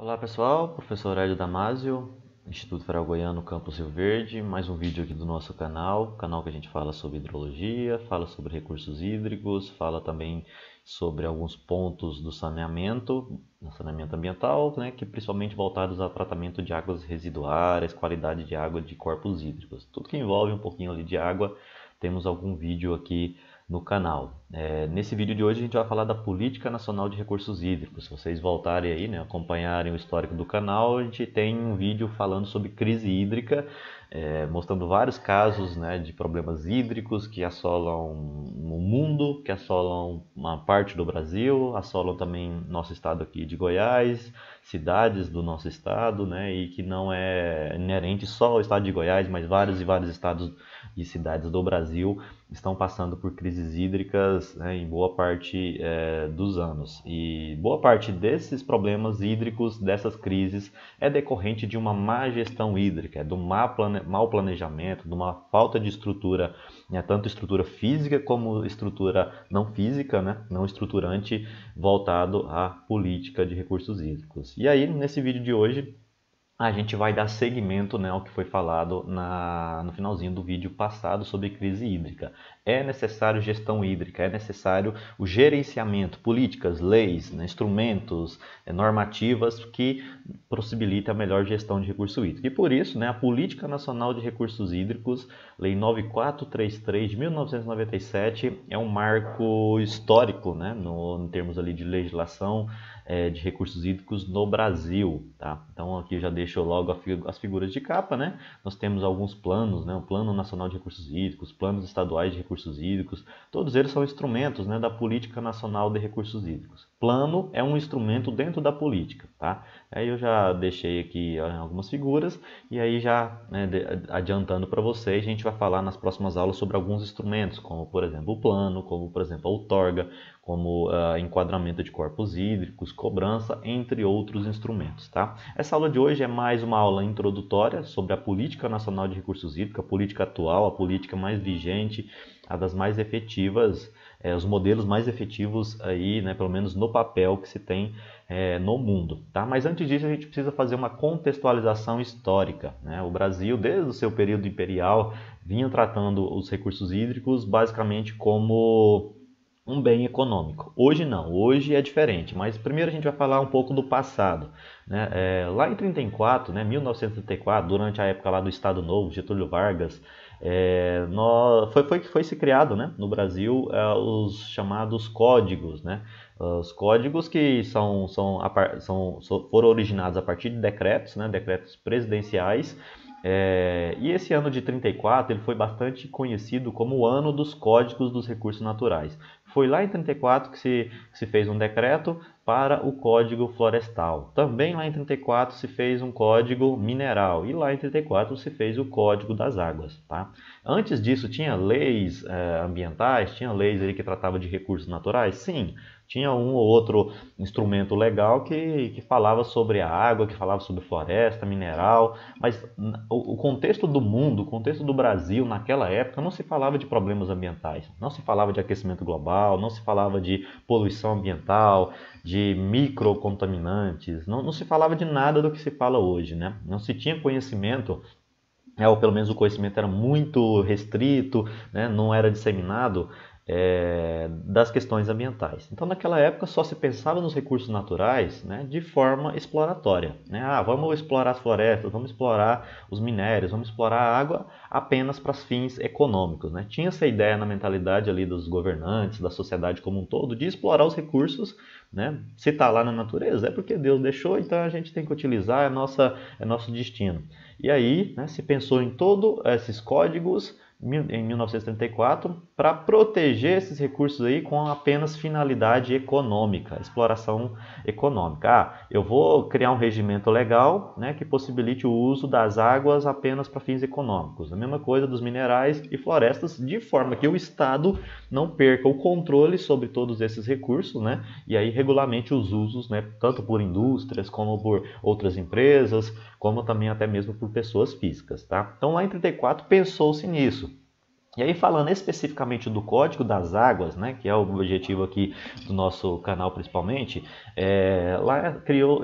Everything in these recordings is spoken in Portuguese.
Olá pessoal, professor Hélio Damasio, Instituto Federal Goiano, Campus Rio Verde, mais um vídeo aqui do nosso canal que a gente fala sobre hidrologia, fala sobre recursos hídricos, fala também sobre alguns pontos do saneamento ambiental, né, que principalmente voltados ao tratamento de águas residuárias, qualidade de água de corpos hídricos. Tudo que envolve um pouquinho ali de água, temos algum vídeo aqui no canal. Nesse vídeo de hoje a gente vai falar da Política Nacional de Recursos Hídricos. Se vocês voltarem aí, né, acompanharem o histórico do canal, a gente tem um vídeo falando sobre crise hídrica, mostrando vários casos, né, de problemas hídricos que assolam o mundo, que assolam uma parte do Brasil, assolam também nosso estado aqui de Goiás, cidades do nosso estado, né, e que não é inerente só ao estado de Goiás, mas vários e vários estados e cidades do Brasil estão passando por crises hídricas, né, em boa parte dos anos. E boa parte desses problemas hídricos, dessas crises, é decorrente de uma má gestão hídrica, do mau planejamento, de uma falta de estrutura, né, tanto estrutura física como estrutura não física, né, não estruturante, voltado à política de recursos hídricos. E aí, nesse vídeo de hoje, a gente vai dar seguimento, né, ao que foi falado no finalzinho do vídeo passado sobre crise hídrica. É necessário gestão hídrica, é necessário o gerenciamento, políticas, leis, né, instrumentos, normativas que possibilitem a melhor gestão de recurso hídrico. E por isso, né, a Política Nacional de Recursos Hídricos, Lei 9433 de 1997, é um marco histórico, né, em termos ali de legislação de recursos hídricos no Brasil, tá? Então aqui eu já deixo logo as figuras de capa, né? Nós temos alguns planos, né? O Plano Nacional de Recursos Hídricos, planos estaduais de recursos hídricos, todos eles são instrumentos, né, da Política Nacional de Recursos Hídricos. Plano é um instrumento dentro da política, tá? Aí eu já deixei aqui algumas figuras e aí já, né, adiantando para vocês, a gente vai falar nas próximas aulas sobre alguns instrumentos, como por exemplo o plano, como por exemplo a outorga, como enquadramento de corpos hídricos, cobrança, entre outros instrumentos, tá? Essa aula de hoje é mais uma aula introdutória sobre a Política Nacional de Recursos Hídricos, a política atual, a política mais vigente, a das mais efetivas, os modelos mais efetivos aí, né, pelo menos no papel que se tem no mundo, tá? Mas antes disso a gente precisa fazer uma contextualização histórica, né? O Brasil, desde o seu período imperial, vinha tratando os recursos hídricos basicamente como um bem econômico. Hoje não, hoje é diferente, mas primeiro a gente vai falar um pouco do passado, né? Lá em 34, né, 1934, durante a época lá do Estado Novo, Getúlio Vargas, foi se criado, né, no Brasil, os chamados códigos, né? Os códigos que foram originados a partir de decretos, né, decretos presidenciais. E esse ano de 34 ele foi bastante conhecido como o ano dos códigos dos recursos naturais. Foi lá em 34 que se fez um decreto para o Código Florestal. Também lá em 34 se fez um Código Mineral e lá em 34 se fez o Código das Águas, tá? Antes disso tinha leis ambientais, tinha leis ali que tratavam de recursos naturais? Sim. Tinha um ou outro instrumento legal que falava sobre a água, que falava sobre floresta, mineral, mas o contexto do mundo, o contexto do Brasil naquela época não se falava de problemas ambientais, não se falava de aquecimento global, não se falava de poluição ambiental, de microcontaminantes, não se falava de nada do que se fala hoje, né? Não se tinha conhecimento, ou pelo menos o conhecimento era muito restrito, né? Não era disseminado das questões ambientais. Então, naquela época, só se pensava nos recursos naturais, né, de forma exploratória, né? Vamos explorar as florestas, vamos explorar os minérios, vamos explorar a água apenas para fins econômicos, né? Tinha essa ideia na mentalidade ali dos governantes, da sociedade como um todo, de explorar os recursos, né? Se está lá na natureza, é porque Deus deixou, então a gente tem que utilizar, é nosso destino. E aí, né, se pensou em todos esses códigos em 1934 para proteger esses recursos aí com apenas finalidade econômica, exploração econômica. Eu vou criar um regimento legal, né, que possibilite o uso das águas apenas para fins econômicos. A mesma coisa dos minerais e florestas, de forma que o Estado não perca o controle sobre todos esses recursos, né, e aí regulamente os usos, né, tanto por indústrias como por outras empresas, como também até mesmo por pessoas físicas, tá? Então lá em 34 pensou-se nisso. E aí, falando especificamente do Código das Águas, né, que é o objetivo aqui do nosso canal principalmente, lá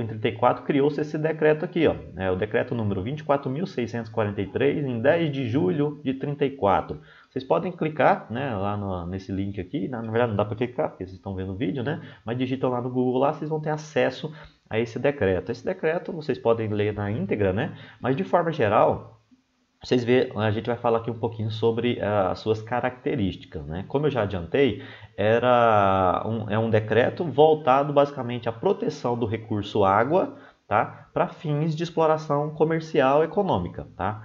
em 34 criou-se esse decreto aqui, ó, o decreto número 24.643, em 10 de julho de 34. Vocês podem clicar, né, lá nesse link aqui, na verdade não dá para clicar, porque vocês estão vendo o vídeo, né, mas digitam lá no Google, lá vocês vão ter acesso a esse decreto. Esse decreto vocês podem ler na íntegra, né, mas de forma geral, vocês vê, a gente vai falar aqui um pouquinho sobre as suas características, né? Como eu já adiantei, é um decreto voltado basicamente à proteção do recurso água, tá? Para fins de exploração comercial e econômica, tá?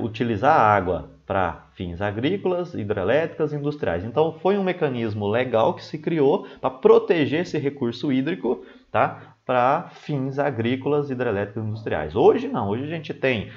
Utilizar a água para fins agrícolas, hidrelétricas e industriais. Então, foi um mecanismo legal que se criou para proteger esse recurso hídrico, tá? Para fins agrícolas, hidrelétricos e industriais. Hoje não, hoje a gente tem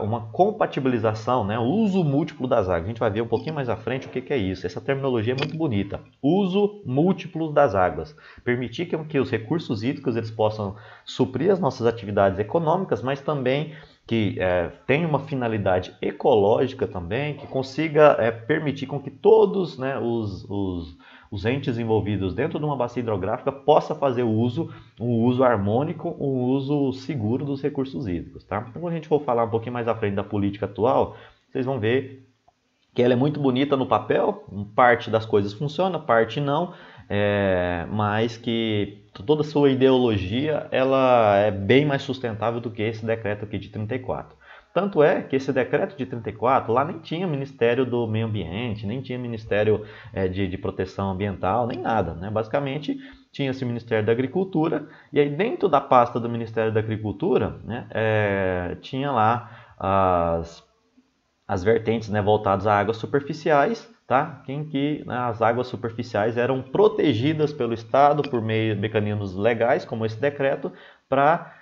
uma compatibilização, né? O uso múltiplo das águas. A gente vai ver um pouquinho mais à frente o que é isso. Essa terminologia é muito bonita. Uso múltiplo das águas. Permitir que os recursos hídricos eles possam suprir as nossas atividades econômicas, mas também que tenha uma finalidade ecológica também, que consiga permitir com que todos, né, os entes envolvidos dentro de uma bacia hidrográfica possa fazer um uso harmônico, um uso seguro dos recursos hídricos. Tá? Então, quando a gente for falar um pouquinho mais à frente da política atual, vocês vão ver que ela é muito bonita no papel, parte das coisas funciona, parte não, mas que toda a sua ideologia ela é bem mais sustentável do que esse decreto aqui de 34. Tanto é que esse decreto de 34, lá nem tinha Ministério do Meio Ambiente, nem tinha Ministério de Proteção Ambiental, nem nada. Né? Basicamente, tinha esse Ministério da Agricultura, e aí dentro da pasta do Ministério da Agricultura, né, tinha lá as vertentes, né, voltadas a águas superficiais, tá? As águas superficiais eram protegidas pelo Estado por meio de mecanismos legais, como esse decreto, para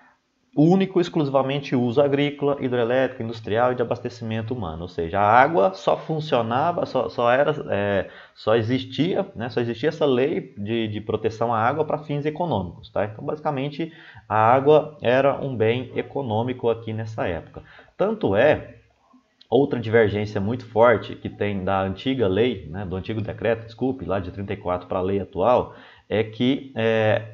único e exclusivamente uso agrícola, hidrelétrico, industrial e de abastecimento humano. Ou seja, a água só funcionava, só existia, né, só existia essa lei de proteção à água para fins econômicos. Tá? Então, basicamente, a água era um bem econômico aqui nessa época. Tanto é, outra divergência muito forte que tem da antiga lei, né, do antigo decreto, desculpe, lá de 34 para a lei atual, é que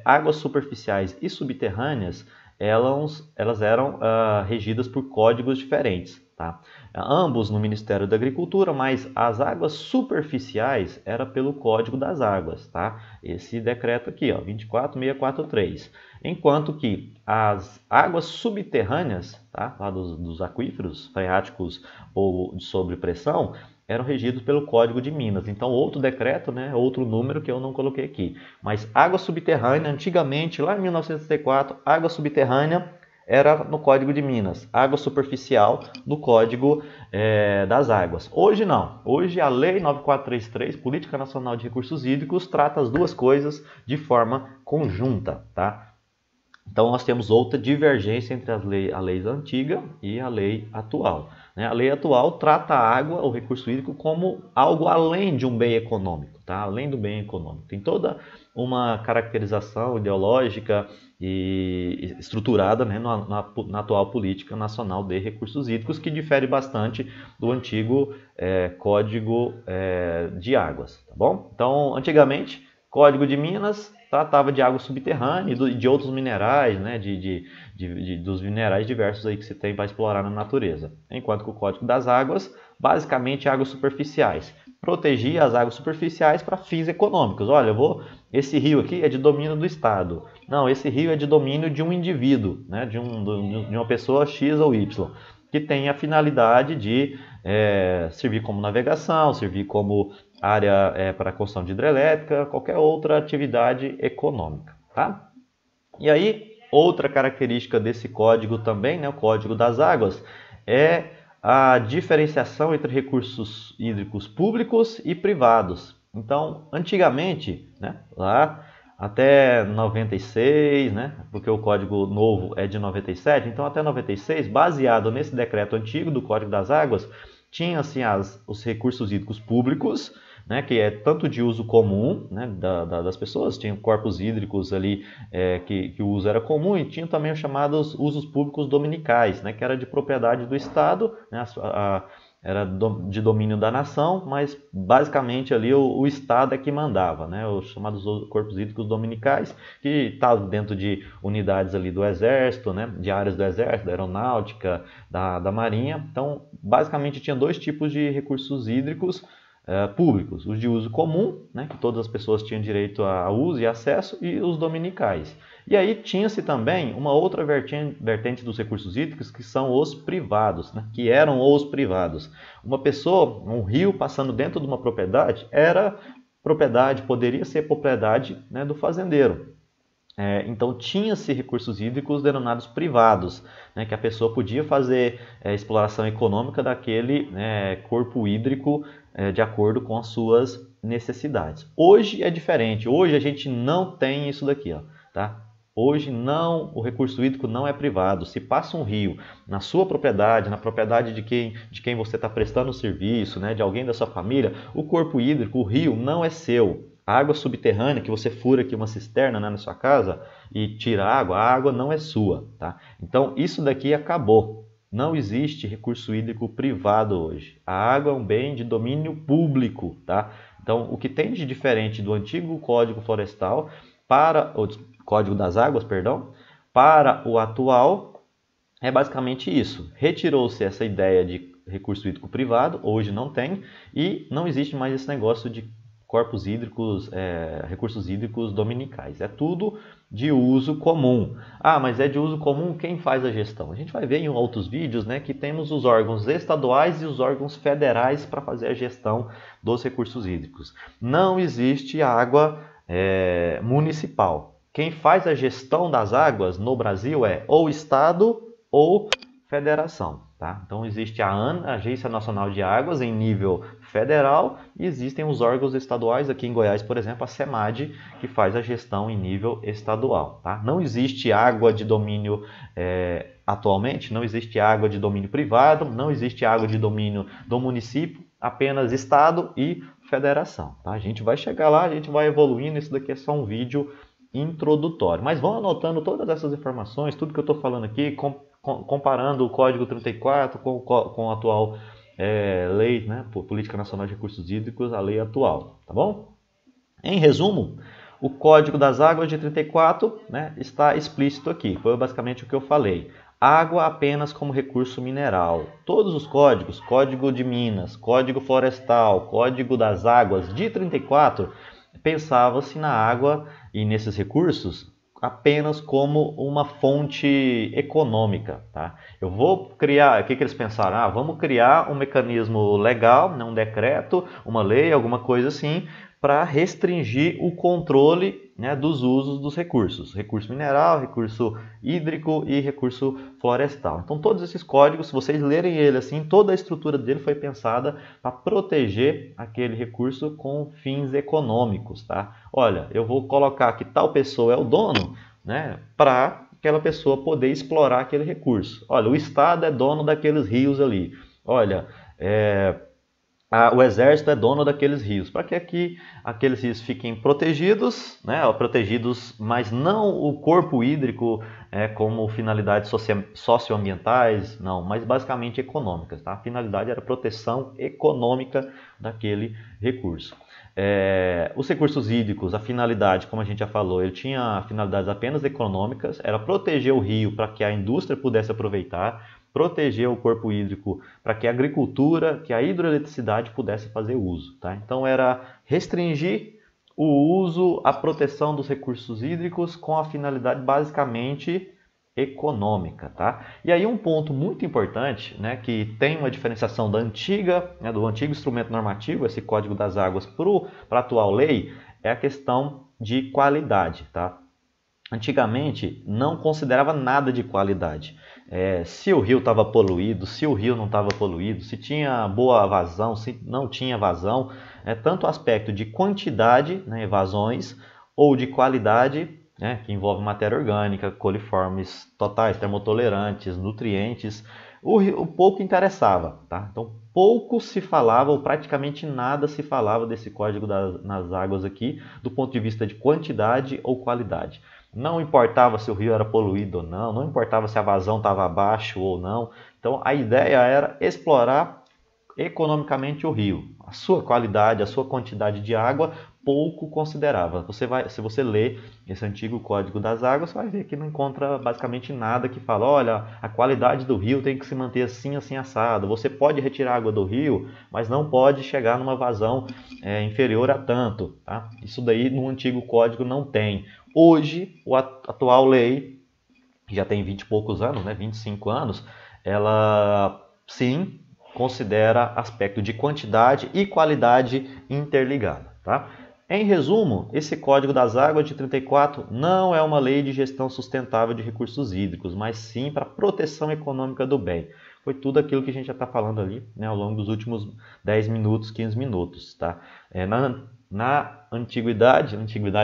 águas superficiais e subterrâneas elas eram regidas por códigos diferentes. Tá? Ambos no Ministério da Agricultura, mas as águas superficiais era pelo Código das Águas. Tá? Esse decreto aqui, ó, 24643. Enquanto que as águas subterrâneas, tá? Lá dos aquíferos freáticos ou de sobrepressão, eram regidos pelo Código de Minas. Então, outro decreto, né, outro número que eu não coloquei aqui. Mas água subterrânea, antigamente, lá em 1964, água subterrânea era no Código de Minas. Água superficial no Código das Águas. Hoje não. Hoje a Lei 9433, Política Nacional de Recursos Hídricos, trata as duas coisas de forma conjunta. Tá? Então, nós temos outra divergência entre a lei antiga e a lei atual. A lei atual trata a água, o recurso hídrico, como algo além de um bem econômico, tá? Além do bem econômico. Tem toda uma caracterização ideológica e estruturada, né, na atual política nacional de recursos hídricos, que difere bastante do antigo Código de Águas. Tá bom? Então, antigamente, Código de Minas tratava de água subterrânea e de outros minerais, né, dos minerais diversos aí que se tem para explorar na natureza. Enquanto que o Código das Águas, basicamente águas superficiais. Protegia as águas superficiais para fins econômicos. Olha, esse rio aqui é de domínio do Estado. Não, esse rio é de domínio de um indivíduo, né, de uma pessoa X ou Y, que tem a finalidade de servir como navegação, servir como área para construção de hidrelétrica, qualquer outra atividade econômica. Tá? E aí, outra característica desse código também, né, o Código das Águas, é a diferenciação entre recursos hídricos públicos e privados. Então, antigamente, né, lá até 96, né, porque o código novo é de 97, então até 96, baseado nesse decreto antigo do Código das Águas, tinha assim, os recursos hídricos públicos, né, que é tanto de uso comum, né, das pessoas, tinha corpos hídricos ali que o uso era comum, e tinha também os chamados usos públicos dominicais, né, que era de propriedade do Estado, né, de domínio da nação, mas basicamente ali o Estado é que mandava, né? Os chamados corpos hídricos dominicais, que estavam dentro de unidades ali do Exército, né? De áreas do Exército, da Aeronáutica, da Marinha. Então, basicamente tinha dois tipos de recursos hídricos públicos, os de uso comum, né, que todas as pessoas tinham direito a uso e acesso, e os dominicais. E aí tinha-se também uma outra vertente dos recursos hídricos, que são os privados, né, que eram os privados. Uma pessoa, um rio passando dentro de uma propriedade, poderia ser propriedade, né, do fazendeiro. Então tinha-se recursos hídricos denominados privados, né, que a pessoa podia fazer exploração econômica daquele corpo hídrico de acordo com as suas necessidades. Hoje é diferente, hoje a gente não tem isso daqui, ó, tá? Hoje não, o recurso hídrico não é privado. Se passa um rio na sua propriedade, na propriedade de quem você está prestando o serviço, né, de alguém da sua família, o corpo hídrico, o rio, não é seu. A água subterrânea, que você fura aqui uma cisterna, né, na sua casa e tira a água não é sua, tá? Então isso daqui acabou. Não existe recurso hídrico privado hoje. A água é um bem de domínio público, tá? Então o que tem de diferente do antigo Código Florestal o Código das Águas, perdão, para o atual é basicamente isso. Retirou-se essa ideia de recurso hídrico privado, hoje não tem, e não existe mais esse negócio de corpos hídricos, recursos hídricos dominicais. É tudo de uso comum. Ah, mas é de uso comum, quem faz a gestão? A gente vai ver em outros vídeos, né, que temos os órgãos estaduais e os órgãos federais para fazer a gestão dos recursos hídricos. Não existe água municipal. Quem faz a gestão das águas no Brasil é ou Estado ou Federação. Tá? Então existe a ANA, Agência Nacional de Águas, em nível federal, e existem os órgãos estaduais, aqui em Goiás, por exemplo, a SEMAD, que faz a gestão em nível estadual. Tá? Não existe água de domínio, atualmente, não existe água de domínio privado, não existe água de domínio do município, apenas Estado e Federação. Tá? A gente vai chegar lá, a gente vai evoluindo, isso daqui é só um vídeo introdutório. Mas vão anotando todas essas informações, tudo que eu estou falando aqui, comparando o Código 34 com a atual lei, né, Política Nacional de Recursos Hídricos, a lei atual, tá bom? Em resumo, o Código das Águas de 34, né, está explícito aqui, foi basicamente o que eu falei. Água apenas como recurso mineral. Todos os códigos, Código de Minas, Código Florestal, Código das Águas de 34, pensava-se na água e nesses recursos apenas como uma fonte econômica. Tá? Eu vou criar, o que eles pensaram? Vamos criar um mecanismo legal, né, um decreto, uma lei, alguma coisa assim, para restringir o controle, né, dos usos dos recursos. Recurso mineral, recurso hídrico e recurso florestal. Então todos esses códigos, se vocês lerem ele assim, toda a estrutura dele foi pensada para proteger aquele recurso com fins econômicos. Tá? Olha, eu vou colocar que tal pessoa é o dono, né, para aquela pessoa poder explorar aquele recurso. Olha, o Estado é dono daqueles rios ali. Olha, o Exército é dono daqueles rios, para que aqui aqueles rios fiquem protegidos, né, protegidos, mas não o corpo hídrico como finalidades socioambientais, não, mas basicamente econômicas. Tá? A finalidade era proteção econômica daquele recurso. Os recursos hídricos, a finalidade, como a gente já falou, ele tinha finalidades apenas econômicas, era proteger o rio para que a indústria pudesse aproveitar, proteger o corpo hídrico para que a agricultura, que a hidroeletricidade pudesse fazer uso. Tá? Então era restringir o uso, a proteção dos recursos hídricos com a finalidade basicamente econômica. Tá? E aí um ponto muito importante, né, que tem uma diferenciação da do antigo instrumento normativo, esse Código das Águas, para a atual lei, é a questão de qualidade. Tá? Antigamente não considerava nada de qualidade. Se o rio estava poluído, se o rio não estava poluído, se tinha boa vazão, se não tinha vazão, tanto o aspecto de quantidade, né, evasões, ou de qualidade, né, que envolve matéria orgânica, coliformes totais, termotolerantes, nutrientes, o pouco interessava. Tá? Então pouco se falava, ou praticamente nada se falava desse Código nas Águas aqui, do ponto de vista de quantidade ou qualidade. Não importava se o rio era poluído ou não, não importava se a vazão estava abaixo ou não. Então a ideia era explorar economicamente o rio. A sua qualidade, a sua quantidade de água, pouco considerava. Se você ler esse antigo Código das Águas, você vai ver que não encontra basicamente nada que fala, olha, a qualidade do rio tem que se manter assim, assim, assado. Você pode retirar água do rio, mas não pode chegar numa vazão inferior a tanto. Tá? Isso daí no antigo código não tem. Hoje, a atual lei, que já tem 20 e poucos anos, 25 anos, ela sim considera aspecto de quantidade e qualidade interligada. Tá? Em resumo, esse Código das Águas de 34 não é uma lei de gestão sustentável de recursos hídricos, mas sim para proteção econômica do bem. Foi tudo aquilo que a gente já está falando ali, ao longo dos últimos 10 minutos, 15 minutos. Tá? Na antiguidade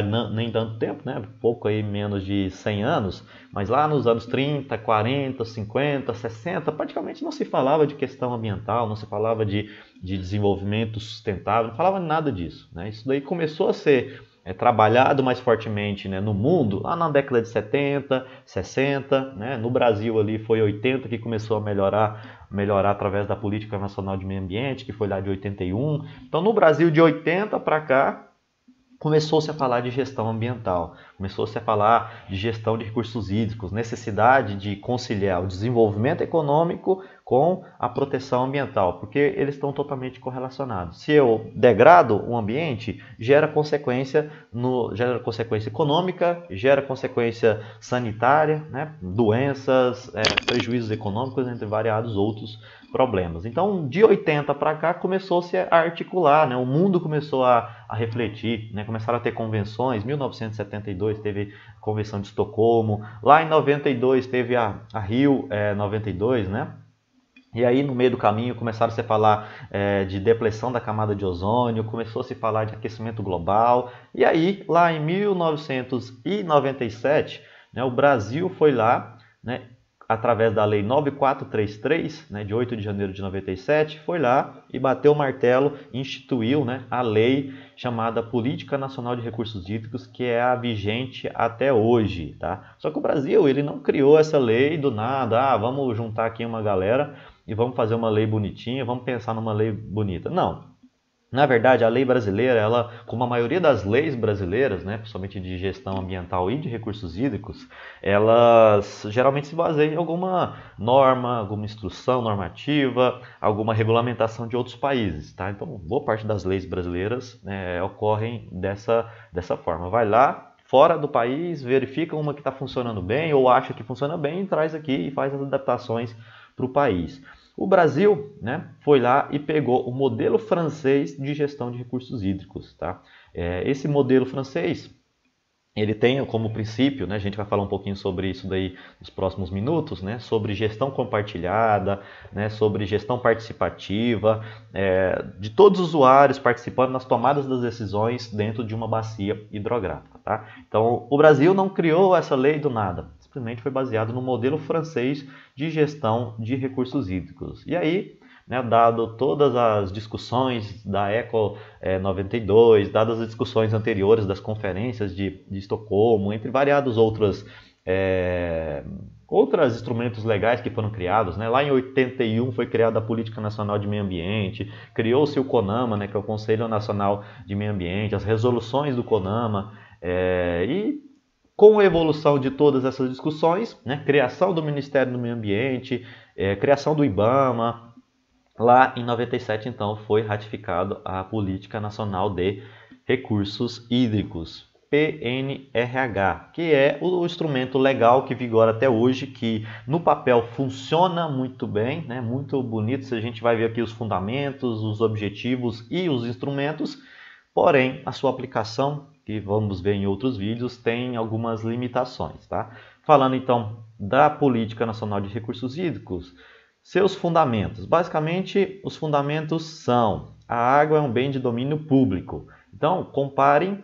não, nem tanto tempo, pouco aí menos de 100 anos, mas lá nos anos 30, 40, 50, 60, praticamente não se falava de questão ambiental, não se falava de desenvolvimento sustentável, não falava nada disso. Isso daí começou a ser trabalhado mais fortemente no mundo lá na década de 70, 60, no Brasil ali foi 80 que começou a melhorar através da Política Nacional de Meio Ambiente, que foi lá de 81. Então no Brasil de 80 para cá, começou-se a falar de gestão ambiental, começou-se a falar de gestão de recursos hídricos, necessidade de conciliar o desenvolvimento econômico com a proteção ambiental, porque eles estão totalmente correlacionados. Se eu degrado o ambiente, gera consequência econômica, gera consequência sanitária, doenças, prejuízos econômicos, entre variados outros problemas. Então, de 80 para cá, começou-se a articular, o mundo começou a refletir, começaram a ter convenções. Em 1972 teve a Convenção de Estocolmo, lá em 92 teve a Rio 92, E aí, no meio do caminho, começaram a se falar de depressão da camada de ozônio, começou a se falar de aquecimento global. E aí, lá em 1997, o Brasil foi lá, através da Lei 9433, de 8 de janeiro de 97, foi lá e bateu o martelo e instituiu a lei chamada Política Nacional de Recursos Hídricos, que é a vigente até hoje. Tá? Só que o Brasil ele não criou essa lei do nada, vamos juntar aqui uma galera e vamos fazer uma lei bonitinha, vamos pensar numa lei bonita. Não. Na verdade, a lei brasileira, ela, como a maioria das leis brasileiras, principalmente de gestão ambiental e de recursos hídricos, elas geralmente se baseiam em alguma norma, alguma instrução normativa, alguma regulamentação de outros países. Tá? Então, boa parte das leis brasileiras ocorrem dessa forma. Vai lá, fora do país, verifica uma que está funcionando bem ou acha que funciona bem e traz aqui e faz as adaptações para o país. O Brasil foi lá e pegou o modelo francês de gestão de recursos hídricos. Tá? Esse modelo francês, ele tem como princípio, a gente vai falar um pouquinho sobre isso daí nos próximos minutos, sobre gestão compartilhada, sobre gestão participativa, de todos os usuários participando nas tomadas das decisões dentro de uma bacia hidrográfica. Tá? Então, o Brasil não criou essa lei do nada. Simplesmente foi baseado no modelo francês de gestão de recursos hídricos. E aí, dado todas as discussões da ECO 92, dadas as discussões anteriores das conferências de Estocolmo, entre variados outros instrumentos legais que foram criados. Lá em 81 foi criada a Política Nacional de Meio Ambiente, criou-se o CONAMA, que é o Conselho Nacional de Meio Ambiente, as resoluções do CONAMA, e com a evolução de todas essas discussões, criação do Ministério do Meio Ambiente, criação do IBAMA, lá em 97, então, foi ratificado a Política Nacional de Recursos Hídricos, PNRH, que é o instrumento legal que vigora até hoje, que no papel funciona muito bem, muito bonito. A gente vai ver aqui os fundamentos, os objetivos e os instrumentos, porém, a sua aplicação, que vamos ver em outros vídeos, tem algumas limitações. Tá? Falando então da Política Nacional de Recursos Hídricos, seus fundamentos. Basicamente, os fundamentos são: a água é um bem de domínio público. Então, comparem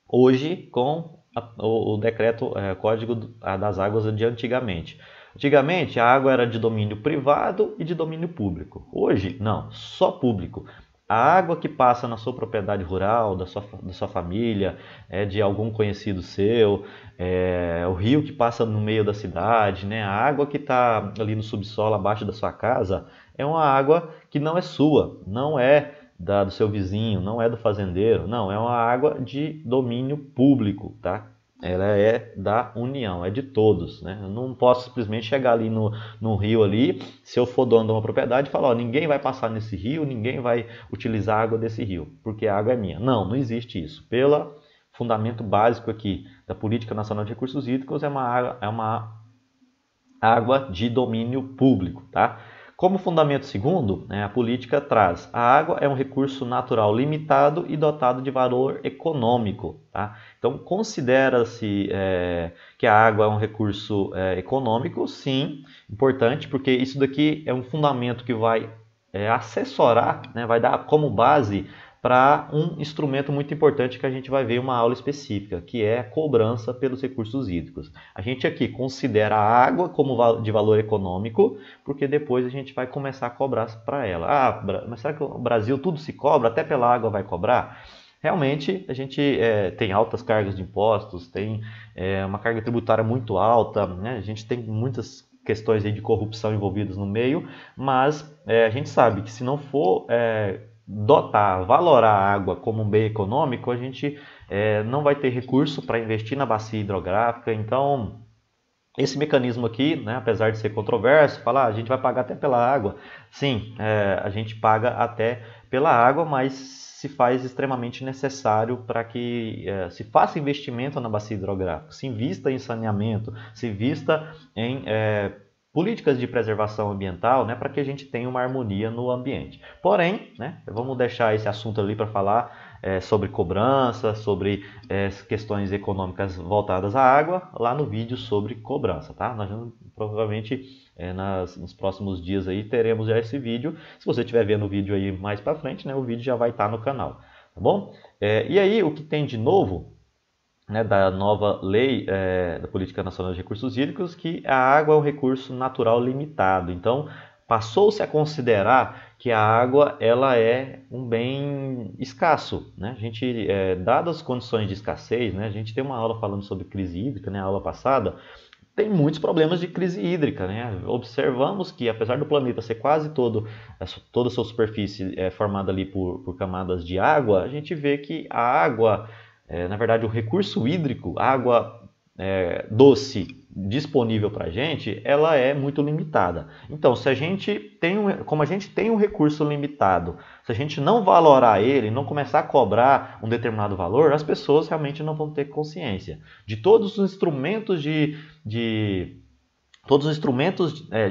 hoje com o decreto Código das Águas de antigamente. Antigamente, a água era de domínio privado e de domínio público. Hoje, não, só público. A água que passa na sua propriedade rural, da sua família, de algum conhecido seu, o rio que passa no meio da cidade, né? A água que está ali no subsolo, abaixo da sua casa, é uma água que não é sua, não é do seu vizinho, não é do fazendeiro, não, é uma água de domínio público, tá? Ela é da União, é de todos, né? Eu não posso simplesmente chegar ali no rio ali, se eu for dono de uma propriedade, e falar, ó, ninguém vai passar nesse rio, ninguém vai utilizar a água desse rio, porque a água é minha. Não, não existe isso. Pelo fundamento básico aqui da Política Nacional de Recursos Hídricos, é uma água de domínio público, tá? Como fundamento segundo, né, a política traz: a água é um recurso natural limitado e dotado de valor econômico. Tá? Então, considera-se que a água é um recurso econômico, sim, importante, porque isso daqui é um fundamento que vai assessorar, né, vai dar como base para um instrumento muito importante que a gente vai ver em uma aula específica, que é a cobrança pelos recursos hídricos. A gente aqui considera a água como de valor econômico, porque depois a gente vai começar a cobrar para ela. Ah, mas será que o Brasil tudo se cobra? Até pela água vai cobrar? Realmente a gente tem altas cargas de impostos, tem uma carga tributária muito alta, né? A gente tem muitas questões aí de corrupção envolvidas no meio, mas a gente sabe que se não for dotar, valorar a água como um bem econômico, a gente não vai ter recurso para investir na bacia hidrográfica. Então, esse mecanismo aqui, né, apesar de ser controverso, falar a gente vai pagar até pela água. Sim, a gente paga até pela água, mas se faz extremamente necessário para que se faça investimento na bacia hidrográfica, se invista em saneamento, se invista em políticas de preservação ambiental, né, para que a gente tenha uma harmonia no ambiente. Porém, né, vamos deixar esse assunto ali para falar sobre cobrança, sobre questões econômicas voltadas à água, lá no vídeo sobre cobrança, tá? Nós provavelmente nos próximos dias aí teremos já esse vídeo. Se você estiver vendo o vídeo aí mais para frente, né, o vídeo já vai estar no canal, tá bom? E aí, o que tem de novo, né, da nova lei da Política Nacional de Recursos Hídricos, que a água é um recurso natural limitado. Então, passou-se a considerar que a água ela é um bem escasso, né? A gente, dadas as condições de escassez, né, a gente tem uma aula falando sobre crise hídrica, né, a aula passada, tem muitos problemas de crise hídrica, né? Observamos que, apesar do planeta ser quase toda a sua superfície formada ali por camadas de água, a gente vê que a água, na verdade, o recurso hídrico, água doce disponível para a gente, ela é muito limitada. Então, se a gente como a gente tem um recurso limitado, se a gente não valorar ele, não começar a cobrar um determinado valor, as pessoas realmente não vão ter consciência de todos os instrumentos de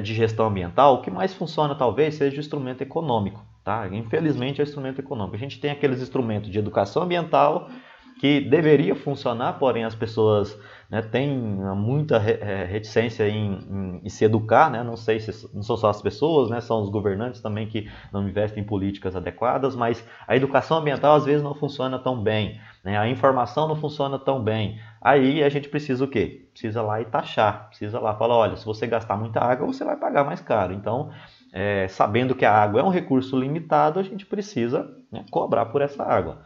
gestão ambiental. O que mais funciona talvez seja o instrumento econômico, tá? Infelizmente é o instrumento econômico. A gente tem aqueles instrumentos de educação ambiental que deveria funcionar, porém as pessoas, né, têm muita reticência em se educar, né? Não sei se não são só as pessoas, né? São os governantes também que não investem em políticas adequadas, mas a educação ambiental às vezes não funciona tão bem, né? A informação não funciona tão bem. Aí a gente precisa o quê? Precisa lá e taxar, precisa lá falar, olha, se você gastar muita água, você vai pagar mais caro. Então, sabendo que a água é um recurso limitado, a gente precisa, né, cobrar por essa água.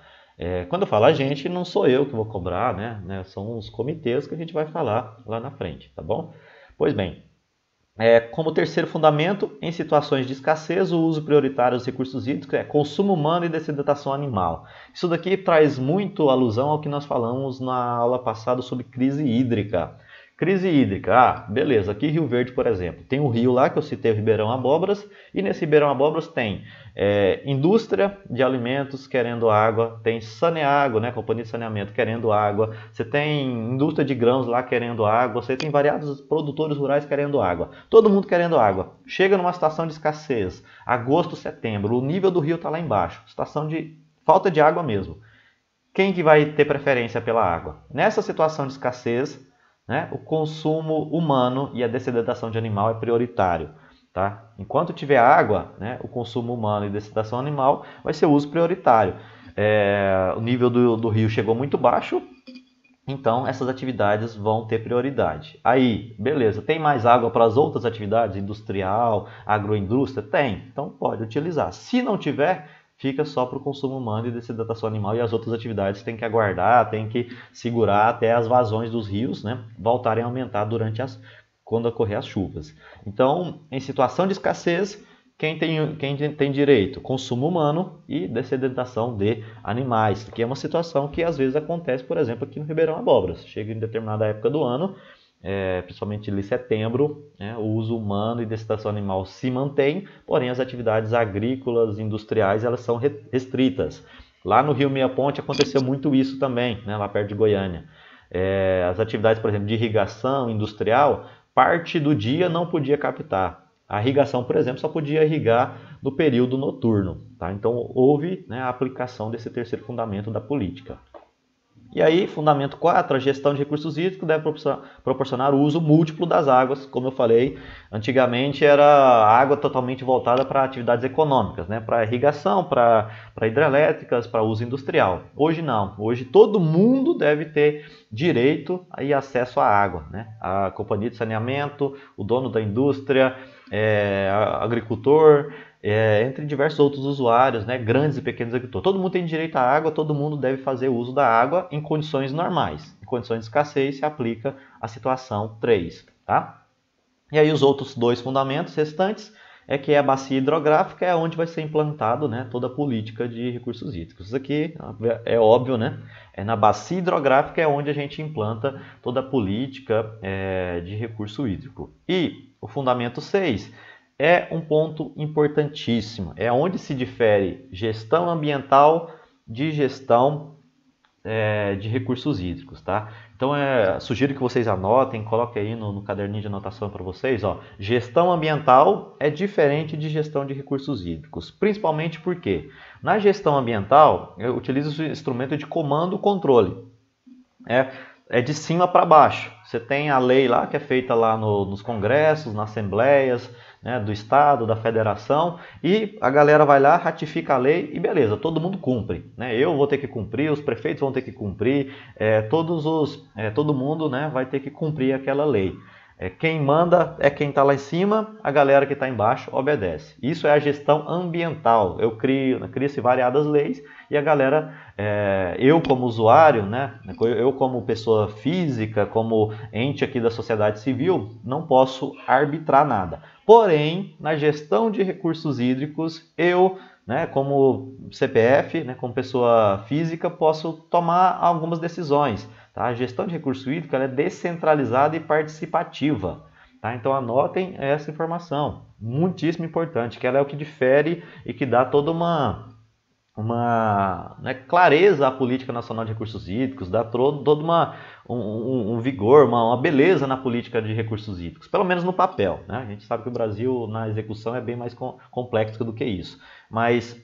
Quando eu falo a gente, não sou eu que vou cobrar, né? São os comitês que a gente vai falar lá na frente, tá bom? Pois bem, como terceiro fundamento, em situações de escassez, o uso prioritário dos recursos hídricos é consumo humano e desidratação animal. Isso daqui traz muito alusão ao que nós falamos na aula passada sobre crise hídrica. Crise hídrica, beleza, aqui em Rio Verde, por exemplo, tem um rio lá que eu citei, o Ribeirão Abóboras, e nesse Ribeirão Abóboras tem indústria de alimentos querendo água, tem Saneago, né, companhia de saneamento querendo água, você tem indústria de grãos lá querendo água, você tem variados produtores rurais querendo água, todo mundo querendo água. Chega numa situação de escassez, agosto, setembro, o nível do rio está lá embaixo, situação de falta de água mesmo. Quem que vai ter preferência pela água? Nessa situação de escassez, né, o consumo humano e a desidratação de animal é prioritário. Tá? Enquanto tiver água, né, o consumo humano e desidratação animal vai ser o uso prioritário. O nível do rio chegou muito baixo, então essas atividades vão ter prioridade. Aí, beleza, tem mais água para as outras atividades, industrial, agroindústria? Tem, então pode utilizar. Se não tiver, fica só para o consumo humano e desidratação animal, e as outras atividades tem que aguardar, tem que segurar até as vazões dos rios, né, voltarem a aumentar quando ocorrer as chuvas. Então, em situação de escassez, quem tem direito? Consumo humano e dessedentação de animais, que é uma situação que às vezes acontece, por exemplo, aqui no Ribeirão Abóboras. Chega em determinada época do ano, principalmente em setembro, né, o uso humano e dessedentação animal se mantém, porém as atividades agrícolas, industriais, elas são restritas. Lá no Rio Meia Ponte aconteceu muito isso também, né, lá perto de Goiânia. As atividades, por exemplo, de irrigação industrial, parte do dia não podia captar. A irrigação, por exemplo, só podia irrigar no período noturno. Tá? Então, houve, né, a aplicação desse terceiro fundamento da política. E aí, fundamento 4, a gestão de recursos hídricos deve proporcionar o uso múltiplo das águas. Como eu falei, antigamente era água totalmente voltada para atividades econômicas, né? Para irrigação, para hidrelétricas, para uso industrial. Hoje não. Hoje todo mundo deve ter direito e acesso à água, né? A companhia de saneamento, o dono da indústria, agricultor, entre diversos outros usuários, né, grandes e pequenos agricultores. Todo mundo tem direito à água, todo mundo deve fazer uso da água em condições normais. Em condições de escassez se aplica a situação 3. Tá? E aí os outros 2 fundamentos restantes é que a bacia hidrográfica é onde vai ser implantado, né, toda a política de recursos hídricos. Isso aqui é óbvio, né? Na bacia hidrográfica é onde a gente implanta toda a política de recurso hídrico. E o fundamento 6 é um ponto importantíssimo. É onde se difere gestão ambiental de gestão de recursos hídricos, tá? Então, sugiro que vocês anotem, coloquem aí no caderninho de anotação para vocês, ó. Gestão ambiental é diferente de gestão de recursos hídricos, principalmente porque na gestão ambiental eu utilizo o instrumento de comando e controle. É de cima para baixo. Você tem a lei lá que é feita lá nos congressos, nas assembleias, né, do estado, da federação, e a galera vai lá, ratifica a lei e beleza, todo mundo cumpre. Né? Eu vou ter que cumprir, os prefeitos vão ter que cumprir, todo mundo, né, vai ter que cumprir aquela lei. Quem manda é quem está lá em cima, a galera que está embaixo obedece. Isso é a gestão ambiental. Cria-se variadas leis e a galera, eu como usuário, né, eu como pessoa física, como ente aqui da sociedade civil, não posso arbitrar nada. Porém, na gestão de recursos hídricos, eu, né, como CPF, né, como pessoa física, posso tomar algumas decisões. Tá? A gestão de recurso hídrico ela é descentralizada e participativa. Tá? Então anotem essa informação, muitíssimo importante, que ela é o que difere e que dá toda uma clareza à política nacional de recursos hídricos, dá todo um vigor, uma beleza na política de recursos hídricos, pelo menos no papel. Né? A gente sabe que o Brasil na execução é bem mais complexo do que isso, mas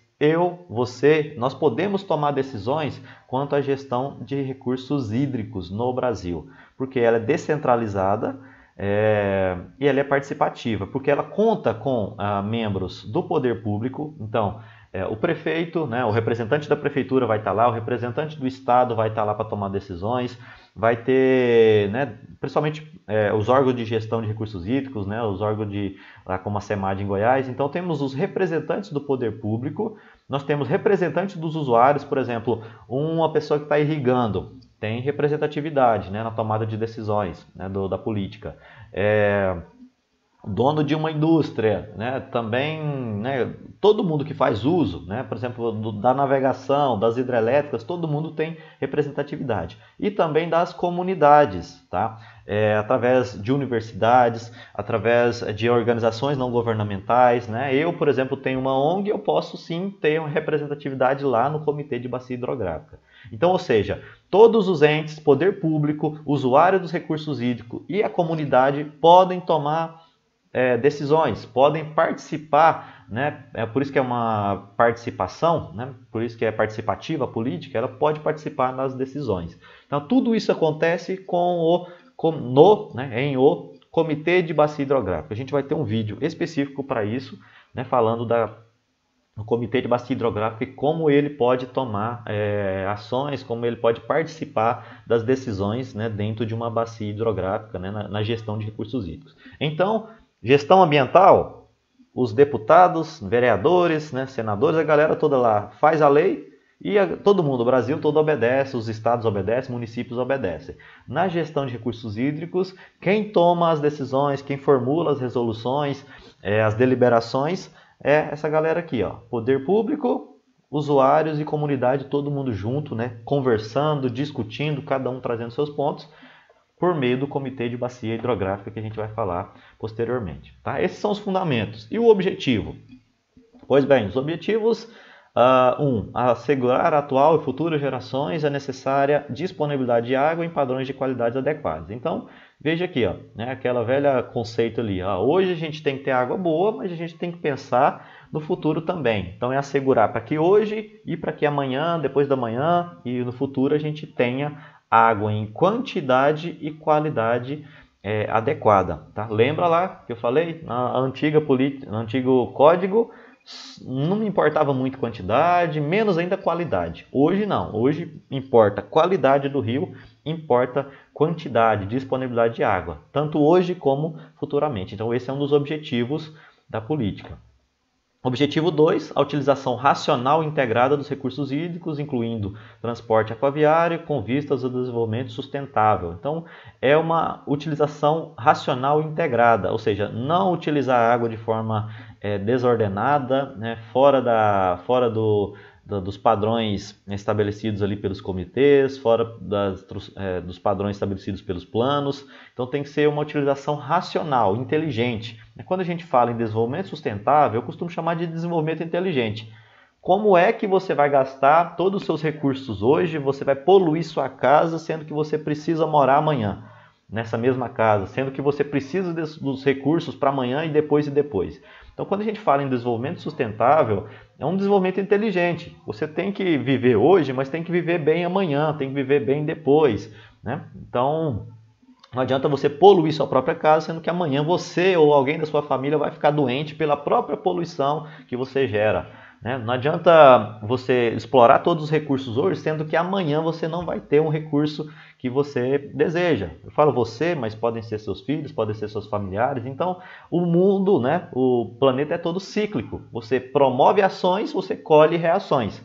você, nós podemos tomar decisões quanto à gestão de recursos hídricos no Brasil, porque ela é descentralizada e ela é participativa, porque ela conta com membros do poder público. Então, o prefeito, né, o representante da prefeitura vai estar lá, o representante do estado vai estar lá para tomar decisões, vai ter, né, principalmente os órgãos de gestão de recursos hídricos, né, os órgãos como a SEMAD em Goiás. Então temos os representantes do poder público, nós temos representantes dos usuários, por exemplo, uma pessoa que está irrigando, tem representatividade, né, na tomada de decisões, né, da política. Dono de uma indústria, né, também, né, todo mundo que faz uso, né, por exemplo, da navegação, das hidrelétricas, todo mundo tem representatividade. E também das comunidades, tá? Através de universidades, através de organizações não governamentais. Né? Eu, por exemplo, tenho uma ONG, eu posso sim ter uma representatividade lá no Comitê de Bacia Hidrográfica. Então, ou seja, todos os entes, poder público, usuário dos recursos hídricos e a comunidade podem tomar decisões, podem participar, né? Por isso que é uma participação, né? Por isso que é participativa a política, ela pode participar nas decisões. Então tudo isso acontece em o Comitê de Bacia Hidrográfica. A gente vai ter um vídeo específico para isso, né? Falando do Comitê de Bacia Hidrográfica e como ele pode tomar ações, como ele pode participar das decisões, né? Dentro de uma bacia hidrográfica, né? Na gestão de recursos hídricos. Então, gestão ambiental, os deputados, vereadores, né, senadores, a galera toda lá faz a lei e todo mundo, o Brasil todo obedece, os estados obedecem, municípios obedecem. Na gestão de recursos hídricos, quem toma as decisões, quem formula as resoluções, as deliberações, é essa galera aqui, ó, poder público, usuários e comunidade, todo mundo junto, né, conversando, discutindo, cada um trazendo seus pontos, por meio do Comitê de Bacia Hidrográfica, que a gente vai falar posteriormente. Tá? Esses são os fundamentos. E o objetivo? Pois bem, os objetivos, assegurar a atual e futuras gerações a necessária disponibilidade de água em padrões de qualidade adequados. Então, veja aqui, ó, né, aquela velha conceito ali. Ó, hoje a gente tem que ter água boa, mas a gente tem que pensar no futuro também. Então, é assegurar para que hoje e para que amanhã, depois da manhã e no futuro a gente tenha água em quantidade e qualidade adequada. Tá? Lembra lá que eu falei? No antigo código, não me importava muito quantidade, menos ainda qualidade. Hoje não. Hoje importa qualidade do rio, importa quantidade, disponibilidade de água. Tanto hoje como futuramente. Então esse é um dos objetivos da política. Objetivo 2, a utilização racional e integrada dos recursos hídricos, incluindo transporte aquaviário, com vistas ao desenvolvimento sustentável. Então, é uma utilização racional e integrada, ou seja, não utilizar a água de forma desordenada, né, fora dos padrões estabelecidos ali pelos comitês, fora dos padrões estabelecidos pelos planos. Então tem que ser uma utilização racional, inteligente. Quando a gente fala em desenvolvimento sustentável, eu costumo chamar de desenvolvimento inteligente. Como é que você vai gastar todos os seus recursos hoje, você vai poluir sua casa, sendo que você precisa morar amanhã nessa mesma casa, sendo que você precisa dos recursos para amanhã e depois. Então, quando a gente fala em desenvolvimento sustentável, é um desenvolvimento inteligente. Você tem que viver hoje, mas tem que viver bem amanhã, tem que viver bem depois, né? Então, não adianta você poluir sua própria casa, sendo que amanhã você ou alguém da sua família vai ficar doente pela própria poluição que você gera. Não adianta você explorar todos os recursos hoje, sendo que amanhã você não vai ter um recurso que você deseja. Eu falo você, mas podem ser seus filhos, podem ser seus familiares. Então, o mundo, né, o planeta é todo cíclico. Você promove ações, você colhe reações.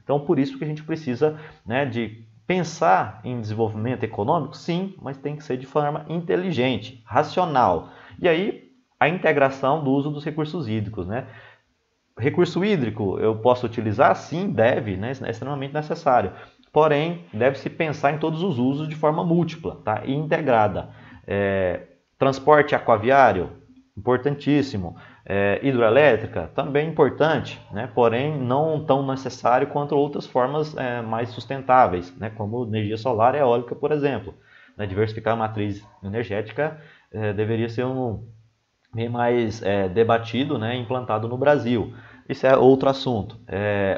Então, por isso que a gente precisa, né, de pensar em desenvolvimento econômico, sim, mas tem que ser de forma inteligente, racional. E aí, a integração do uso dos recursos hídricos, né? Recurso hídrico eu posso utilizar? Sim, deve, né? É extremamente necessário. Porém, deve-se pensar em todos os usos de forma múltipla, tá? E integrada. Transporte aquaviário, importantíssimo. Hidroelétrica, também importante, né? Porém não tão necessário quanto outras formas mais sustentáveis, né? Como energia solar e eólica, por exemplo. Diversificar a matriz energética deveria ser bem mais debatido, né? Implantado no Brasil. Isso é outro assunto.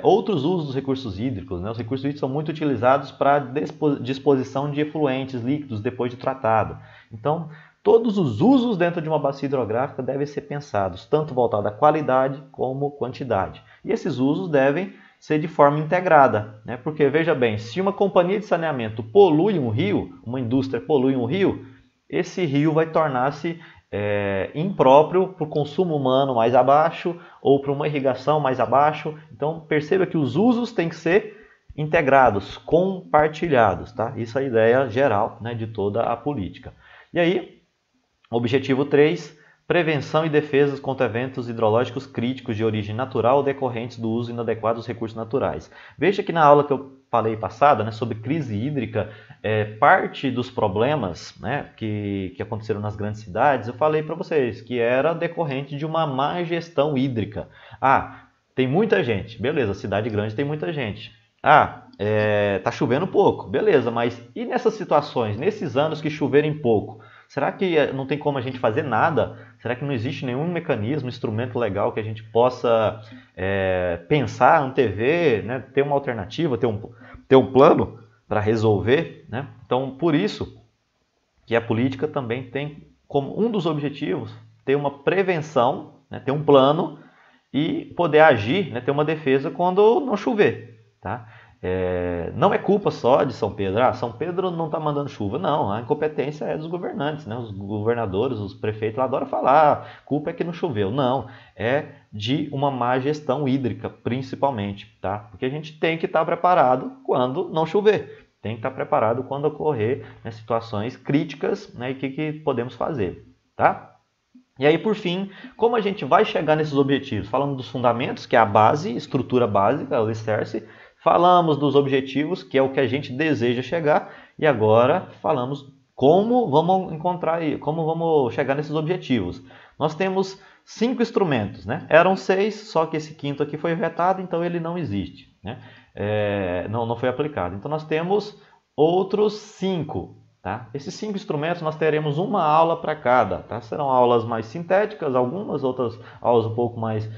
Outros usos dos recursos hídricos, né? Os recursos hídricos são muito utilizados para disposição de efluentes líquidos depois de tratado. Então, todos os usos dentro de uma bacia hidrográfica devem ser pensados, tanto voltado à qualidade como quantidade. E esses usos devem ser de forma integrada, né? Porque, veja bem, se uma companhia de saneamento polui um rio, uma indústria polui um rio, esse rio vai tornar-se impróprio para o consumo humano mais abaixo ou para uma irrigação mais abaixo. Então perceba que os usos têm que ser integrados, compartilhados, tá? Isso é a ideia geral, né, de toda a política. E aí, objetivo 3, prevenção e defesa contra eventos hidrológicos críticos de origem natural decorrentes do uso inadequado dos recursos naturais. Veja que na aula que eu falei passada, né, sobre crise hídrica, parte dos problemas, né, que aconteceram nas grandes cidades, eu falei para vocês que era decorrente de uma má gestão hídrica. Tem muita gente, beleza, cidade grande tem muita gente. Tá chovendo pouco, beleza, mas e nessas situações, nesses anos que choverem pouco? Será que não tem como a gente fazer nada? Será que não existe nenhum mecanismo, instrumento legal que a gente possa pensar, antever, né? Ter uma alternativa, ter um plano para resolver, né? Então, por isso que a política também tem como um dos objetivos ter uma prevenção, né? Ter um plano e poder agir, né? Ter uma defesa quando não chover, tá? Não é culpa só de São Pedro. São Pedro não está mandando chuva. Não, a incompetência é dos governantes, né? Os governadores, os prefeitos lá adoram falar, culpa é que não choveu. Não, é de uma má gestão hídrica, principalmente, tá? Porque a gente tem que estar preparado quando não chover. Tem que estar preparado quando ocorrer, né, situações críticas, né, e o que podemos fazer, tá? E aí, por fim, como a gente vai chegar nesses objetivos? Falando dos fundamentos, que é a base, estrutura básica, o alicerce. Falamos dos objetivos, que é o que a gente deseja chegar. E agora falamos como vamos encontrar, como vamos chegar nesses objetivos. Nós temos 5 instrumentos, né? Eram 6, só que esse quinto aqui foi vetado, então ele não existe, né? Não foi aplicado. Então nós temos outros 5. Tá? Esses 5 instrumentos nós teremos uma aula para cada. Tá? Serão aulas mais sintéticas, algumas outras aulas um pouco mais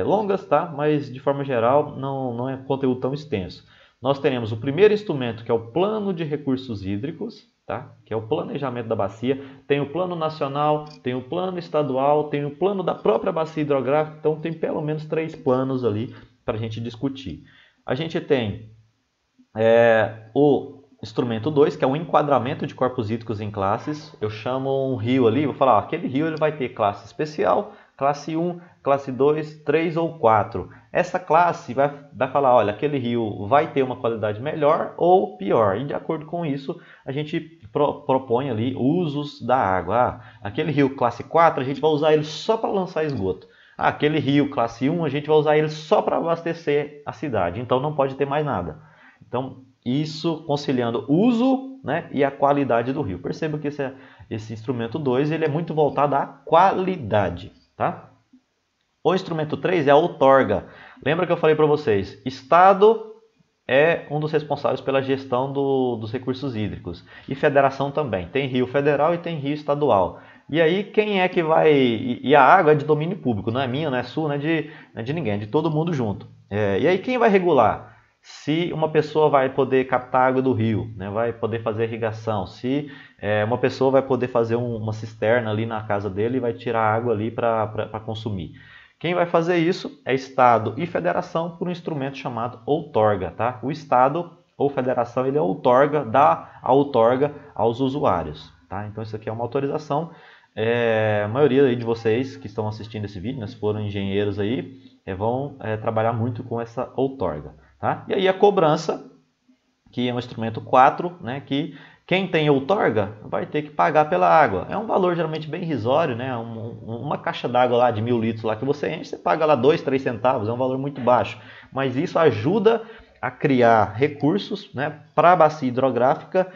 longas, tá? Mas de forma geral não é conteúdo tão extenso. Nós teremos o primeiro instrumento, que é o plano de recursos hídricos, tá? Que é o planejamento da bacia. Tem o plano nacional, tem o plano estadual, tem o plano da própria bacia hidrográfica. Então tem pelo menos 3 planos ali para a gente discutir. A gente tem o instrumento 2, que é o enquadramento de corpos hídricos em classes. Eu chamo um rio ali, vou falar, aquele rio ele vai ter classe especial, classe 1, classe 2, 3 ou 4. Essa classe vai falar, olha, aquele rio vai ter uma qualidade melhor ou pior. E de acordo com isso, a gente propõe ali usos da água. Aquele rio classe 4, a gente vai usar ele só para lançar esgoto. Aquele rio classe 1, a gente vai usar ele só para abastecer a cidade. Então não pode ter mais nada. Então, isso conciliando o uso, né, e a qualidade do rio. Perceba que esse instrumento 2 ele é muito voltado à qualidade. Tá? O instrumento 3 é a outorga. Lembra que eu falei para vocês? Estado é um dos responsáveis pela gestão dos recursos hídricos. E federação também. Tem rio federal e tem rio estadual. E aí quem é que vai... E a água é de domínio público. Não é minha, não é sua, não é de ninguém. É de todo mundo junto. E aí quem vai regular? Se uma pessoa vai poder captar água do rio, né, vai poder fazer irrigação, se uma pessoa vai poder fazer uma cisterna ali na casa dele e vai tirar água ali para consumir. Quem vai fazer isso é Estado e Federação por um instrumento chamado outorga. Tá? O Estado ou Federação ele dá a outorga aos usuários. Tá? Então isso aqui é uma autorização. A maioria aí de vocês que estão assistindo esse vídeo, né, se forem engenheiros aí, vão trabalhar muito com essa outorga. Tá? E aí a cobrança, que é um instrumento 4, né, que quem tem outorga vai ter que pagar pela água. É um valor geralmente bem irrisório, né? Uma caixa d'água lá de 1000 litros lá que você enche, você paga lá 2, 3 centavos, é um valor muito baixo. Mas isso ajuda a criar recursos, né, para a bacia hidrográfica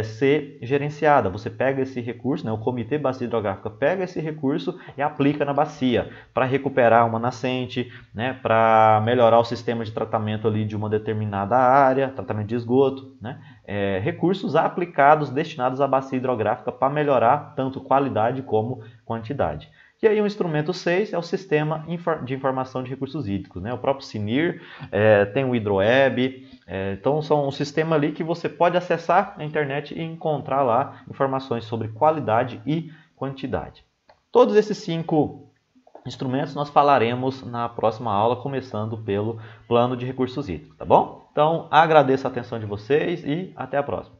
ser gerenciada. Você pega esse recurso, né, o Comitê Bacia Hidrográfica pega esse recurso e aplica na bacia para recuperar uma nascente, né, para melhorar o sistema de tratamento ali de uma determinada área, tratamento de esgoto, né, recursos aplicados destinados à bacia hidrográfica para melhorar tanto qualidade como quantidade. E aí o instrumento 6 é o Sistema de Informação de Recursos Hídricos, né? O próprio SINIR, tem o HidroWeb, então são um sistema ali que você pode acessar na internet e encontrar lá informações sobre qualidade e quantidade. Todos esses 5 instrumentos nós falaremos na próxima aula, começando pelo Plano de Recursos Hídricos, tá bom? Então agradeço a atenção de vocês e até a próxima.